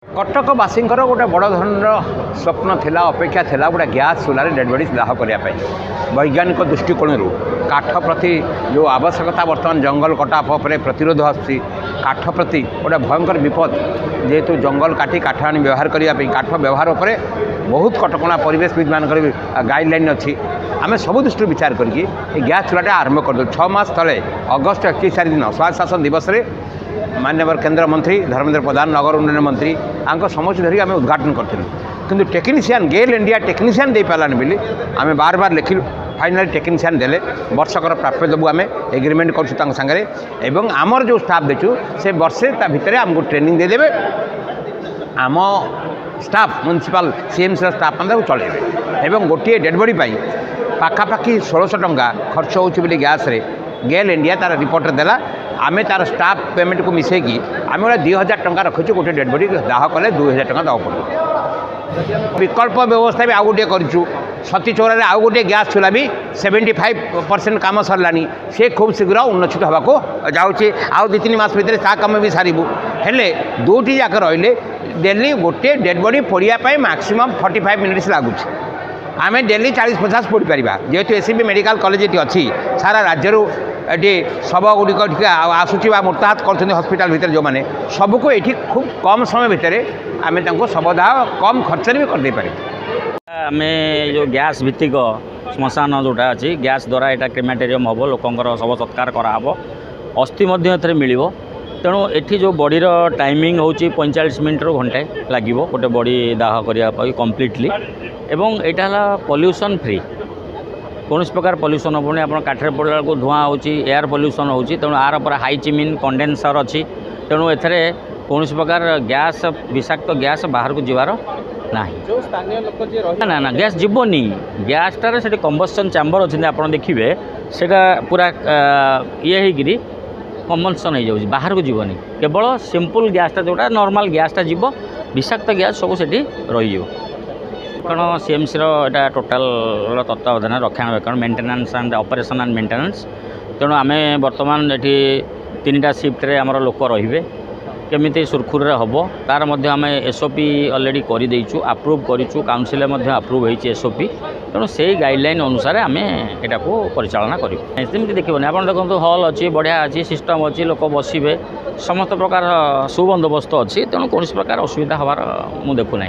कटकवासी गोटे बड़ धरण स्वप्न थिला अपेक्षा थिला गोटे गैस चूल्हा डेड बडी दाह करने वैज्ञानिक दृष्टिकोण काठ प्रति जो आवश्यकता बर्तमान जंगल कटा पर प्रतिरोध आसूँ काठ प्रति गोटे भयंकर विपद जेहेतु जंगल काटी काठ आनी व्यवहार करने काठ व्यवहार पर बहुत कटका परिवेशविद मान गाइडलाइन अच्छी आम सब दृष्टि विचार करके गैस चूल्हाटा आरंभ कर 6 मास तले अगस्ट 31 तारिख दिन स्वास्थ्य शासन दिवस रे माननीय केंद्र मंत्री धर्मेंद्र प्रधान नगर उन्नयन मंत्री आंक समस्त धरिक आम उद्घाटन करूँ किंतु टेक्नीशियन गेल इंडिया टेक्नीशियन दे पारानी बोली आम बार बार लिखिलु फाइनाल टेक्नीशियन देले वर्षकर प्राप्य देबू आम एग्रीमेंट करूँ सागरे एवं आमर जो स्टाफ देचु से वर्षे ता भितर आमको ट्रेनिंग देदेवे आम स्टाफ म्युनिसिपल सीएमसी स्टाफ मैंने चलेबे एवं गोटे डेड बॉडी पाखापाखि 1600 टंका खर्च होची गैस रे गेल इंडिया तार रिपोर्ट देला आमे तार स्टाफ पेमेंट को मिसेकी आम गोटे 2000 टंका रखीचु गोटे डेड बॉडी दाह कले 2000 टंका दवा पड़ो विकल्प व्यवस्था भी आउ गोटे करूँ सती चौरारे आउ गोटे गैस चूल्हा भी 75% काम सरलानी से खूब शीघ्र उन्नतित होगा जाऊँगी आउ 2-3 मास भितर ता कम भी सारू हेले दुटी जाक रही डेली गोटे डेड बॉडी पोड़ापी मैक्सिमम 45 मिनिट्स लगुच आम डेली 40-50 पोड़ पार जेहेतु एससीबी मेडिकल कॉलेज ये अच्छी सारा राज्य ये शव गुड़िक आसूची मोर्ताहत कर हस्पिटाल भितर जो मैंने सबको ये खूब कम समय भितर आम शवदाह कम खर्च भी करदे पारे आम जो गैस भित्तिक श्मशान जोटा अच्छी गैस द्वारा यहाँ क्रेमेटेरियम हम लोकंर शव सत्कार कराब अस्थि मिल तेणु एठी जो बॉडीर टाइमिंग हूँ 45 मिनट रू घंटे लगे गोटे बॉडी दाह करने कम्प्लीटली एवं यहाँ पॉल्यूशन फ्री कौन प्रकार पॉल्यूशन हेनी आप काठरे पड़ा को धुआं हो एयर पॉल्यूशन हो तेणु आर पर हाई चिमिन कंडेनसर अच्छी तेणु एथरे कौन प्रकार गैस विषाक्त गैस बाहर को जीवार ना ना ना गैस जीवनी गैसटार से कंबस्टन चैम्बर अच्छे आप देखिए सेटा पूरा ये होगी कंबस्टन हो जाऊँ बाहर को जीवनी केवल सिंपल गैसटा जोटा नॉर्मल गैसटा जीव विषाक्त गैस सब सेठी रही कारण सीएमसी रा टोटाल तत्वावधान रक्षणाबेक्षण maintenance and operation and maintenance तेणु आम बर्तमान ये 3टा शिफ्ट आमर लोक रे केमी सुरखुर हम तार आम एसओपी अलरेडी करदेचु आप्रुव करूँ काउंसिल आप्रुव हो एसओपी तेणु से गाइडलाइन अनुसार आम यहाँ को परिचालना करमती देखिए आप देखो हल अच्छी बढ़िया अच्छी सिस्टम अच्छी लोक बसवे समस्त प्रकार सुबंदोबस्त अच्छी तेणु कौन प्रकार असुविधा हबार मुझे देखूना।